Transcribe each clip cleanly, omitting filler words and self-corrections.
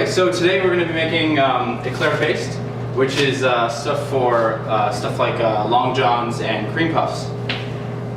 so today we're going to be making eclair paste, which is stuff like Long Johns and cream puffs.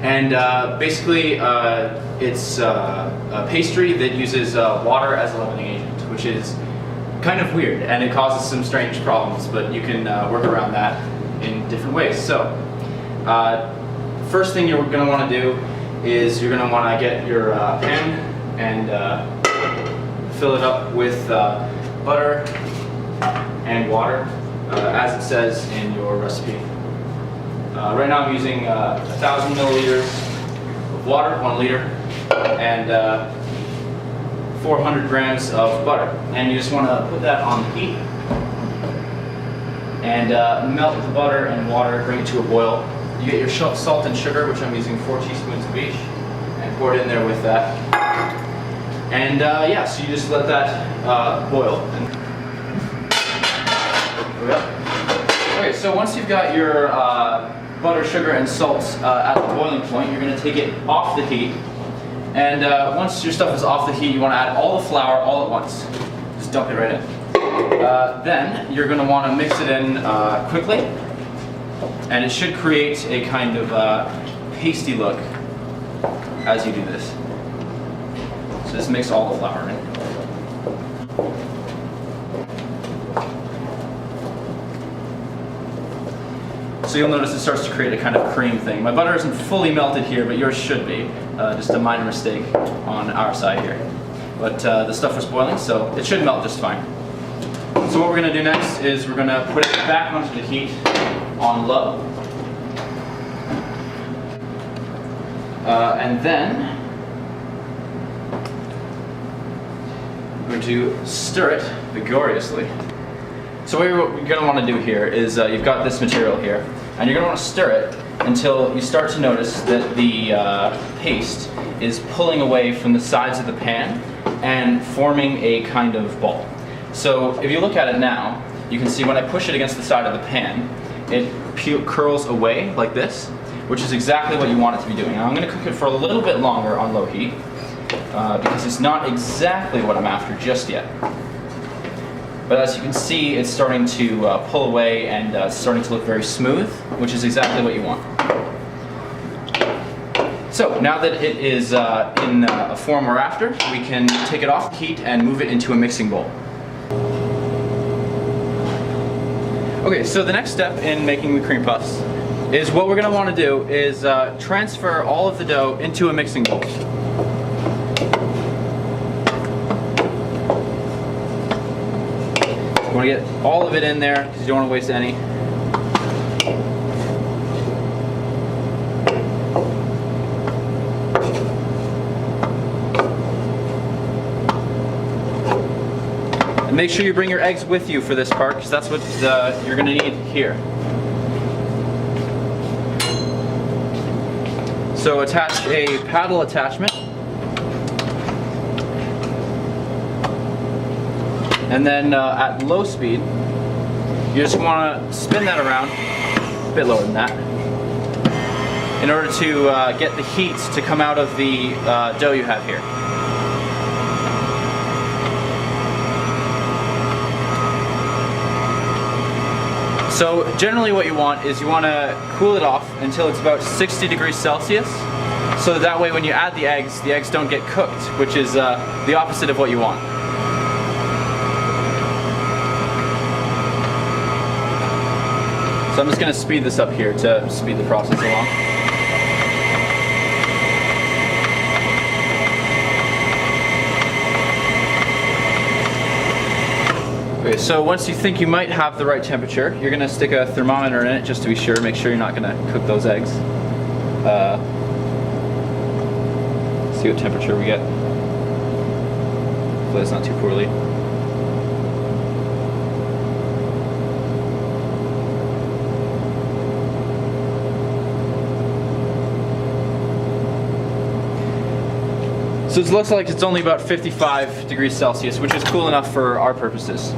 And basically it's a pastry that uses water as a leavening agent, which is kind of weird and it causes some strange problems, but you can work around that in different ways. So first thing you're going to want to do is you're going to want to get your pan and fill it up with butter and water, as it says in your recipe. Right now I'm using 1,000 milliliters of water, 1 liter, and 400 grams of butter. And you just want to put that on the heat and melt the butter and water, bring it to a boil. You get your salt and sugar, which I'm using 4 teaspoons of each, and pour it in there with that. And yeah, so you just let that boil. Okay, so once you've got your butter, sugar, and salt at the boiling point, you're going to take it off the heat. And once your stuff is off the heat, you want to add all the flour all at once. Just dump it right in. Then you're going to want to mix it in quickly, and it should create a kind of pasty look as you do this. So just mix all the flour in. So you'll notice it starts to create a kind of cream thing. My butter isn't fully melted here, but yours should be. Just a minor mistake on our side here. But the stuff was boiling, so it should melt just fine. So what we're going to do next is we're going to put it back onto the heat on low. And then we're going to stir it vigorously. So what you're going to want to do here is you've got this material here, and you're going to want to stir it until you start to notice that the paste is pulling away from the sides of the pan and forming a kind of ball. So if you look at it now, you can see when I push it against the side of the pan, it curls away like this, which is exactly what you want it to be doing. Now I'm going to cook it for a little bit longer on low heat because it's not exactly what I'm after just yet. But as you can see, it's starting to pull away and starting to look very smooth, which is exactly what you want. So now that it is in a form we're after, we can take it off the heat and move it into a mixing bowl. Okay, so the next step in making the cream puffs is what we're going to want to do is transfer all of the dough into a mixing bowl. You want to get all of it in there because you don't want to waste any. And make sure you bring your eggs with you for this part because that's what you're going to need here. So attach a paddle attachment. And then at low speed, you just want to spin that around, a bit lower than that, in order to get the heat to come out of the dough you have here. So generally what you want is you want to cool it off until it's about 60 degrees Celsius, so that way when you add the eggs don't get cooked, which is the opposite of what you want. So I'm just going to speed this up here to speed the process along. Okay, so once you think you might have the right temperature, you're going to stick a thermometer in it just to be sure, make sure you're not going to cook those eggs. See what temperature we get. Hopefully it's not too poorly. So it looks like it's only about 55 degrees Celsius, which is cool enough for our purposes.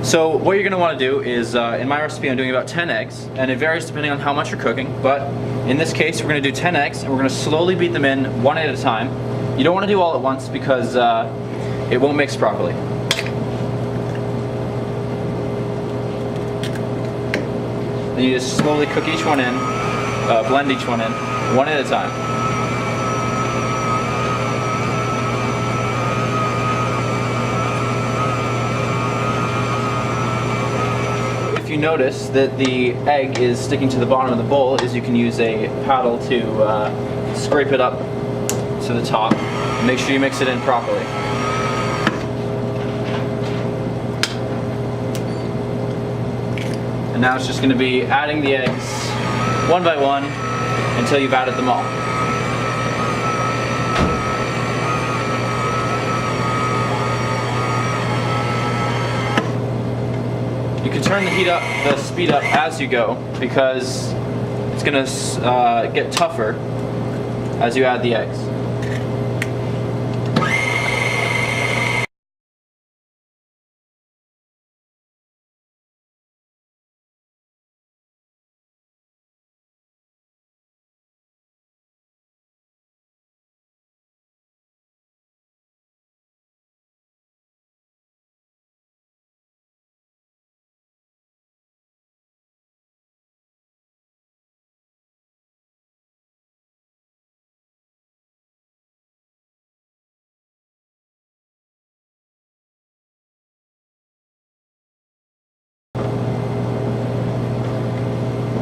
So what you're going to want to do is, in my recipe I'm doing about 10 eggs, and it varies depending on how much you're cooking, but in this case we're going to do 10 eggs, and we're going to slowly beat them in one at a time. You don't want to do all at once because it won't mix properly. Then you just slowly cook each one in, blend each one in, one at a time. If you notice that the egg is sticking to the bottom of the bowl, is you can use a paddle to scrape it up to the top. Make sure you mix it in properly. And now it's just going to be adding the eggs one by one until you've added them all. You can turn the heat up, the speed up as you go, because it's going to get tougher as you add the eggs.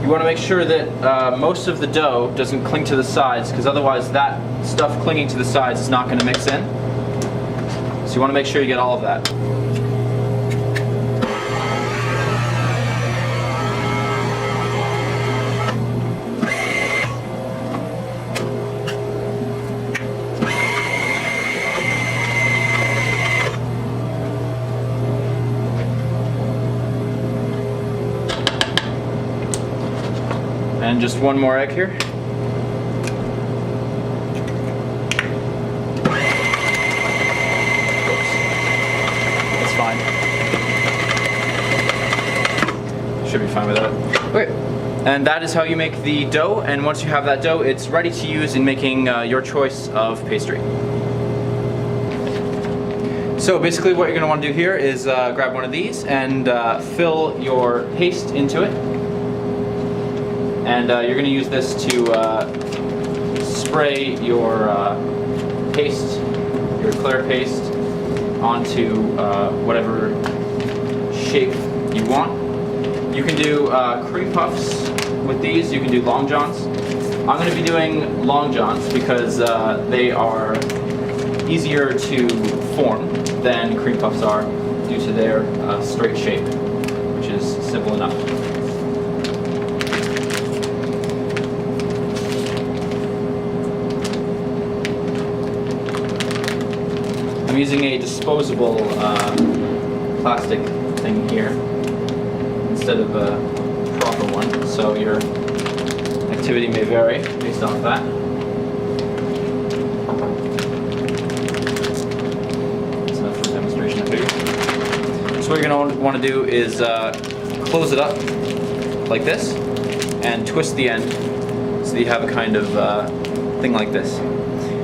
You want to make sure that most of the dough doesn't cling to the sides, because otherwise that stuff clinging to the sides is not going to mix in. So you want to make sure you get all of that. And just one more egg here. That's fine. Should be fine with that. Okay. And that is how you make the dough, and once you have that dough, it's ready to use in making your choice of pastry. So basically what you're going to want to do here is grab one of these and fill your paste into it. And you're going to use this to spray your paste, your Eclair paste, onto whatever shape you want. You can do cream puffs with these. You can do Long Johns. I'm going to be doing Long Johns because they are easier to form than cream puffs are due to their straight shape, which is simple enough. I'm using a disposable plastic thing here instead of a proper one, so your activity may vary based off that. That's enough for a demonstration, I figured. So what you're going to want to do is close it up like this and twist the end so that you have a kind of thing like this.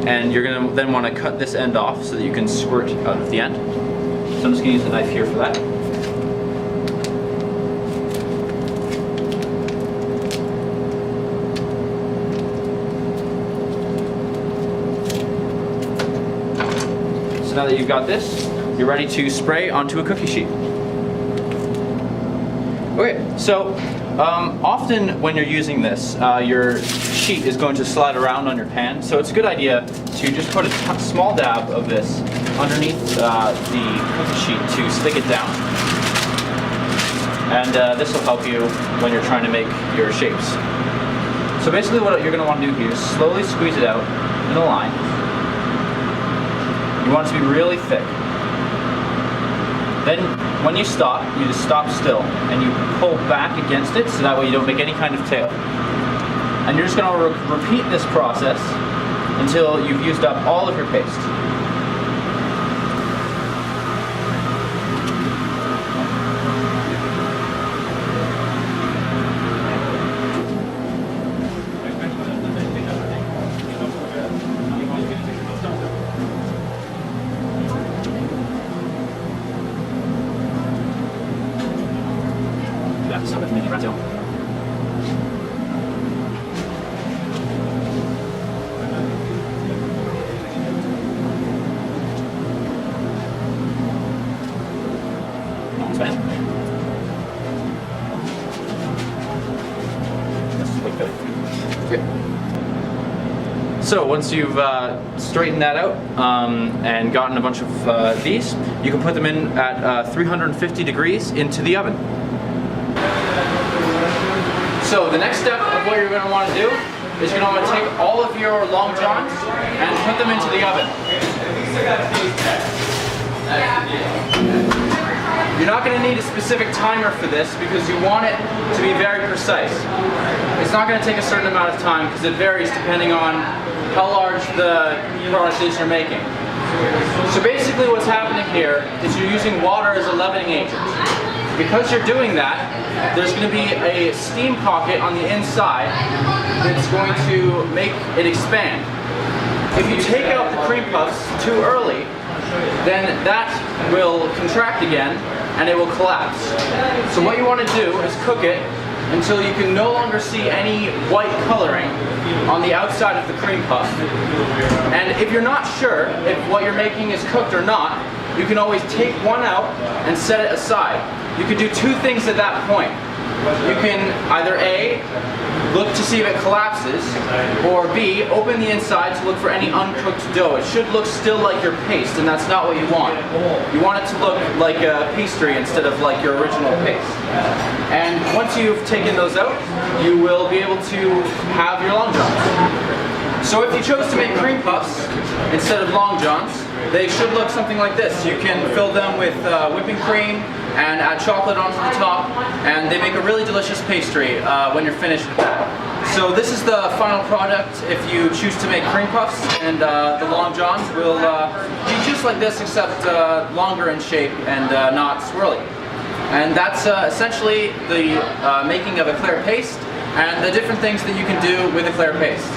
And you're going to then want to cut this end off so that you can squirt out of the end. So I'm just going to use a knife here for that. So now that you've got this, you're ready to spray onto a cookie sheet. Okay, so often when you're using this, your sheet is going to slide around on your pan, so it's a good idea to just put a small dab of this underneath the cookie sheet to stick it down. And this will help you when you're trying to make your shapes. So basically what you're going to want to do here is slowly squeeze it out in a line. You want it to be really thick. Then when you stop, you just stop still and you pull back against it so that way you don't make any kind of tail. And you're just going to repeat this process until you've used up all of your paste. Yeah, so that's mini ratio. So once you've straightened that out and gotten a bunch of these, you can put them in at 350 degrees into the oven. So the next step of what you're going to want to do is you're going to want to take all of your Long Johns and put them into the oven. You're not going to need a specific timer for this because you want it to be very precise. It's not going to take a certain amount of time because it varies depending on how large the product is you're making. So basically what's happening here is you're using water as a leavening agent. Because you're doing that, there's going to be a steam pocket on the inside that's going to make it expand. If you take out the cream puffs too early, then that will contract again and it will collapse. So what you want to do is cook it until you can no longer see any white coloring on the outside of the cream puff. And if you're not sure if what you're making is cooked or not, you can always take one out and set it aside. You can do two things at that point. You can either A, look to see if it collapses, or B, open the inside to look for any uncooked dough. It should look still like your paste, and that's not what you want. You want it to look like a pastry instead of like your original paste. And once you've taken those out, you will be able to have your Long Johns. So if you chose to make cream puffs instead of Long Johns, they should look something like this. You can fill them with whipping cream and add chocolate onto the top, and they make a really delicious pastry when you're finished with that. So this is the final product if you choose to make cream puffs, and the Long Johns will be just like this except longer in shape and not swirly. And that's essentially the making of eclair paste and the different things that you can do with eclair paste.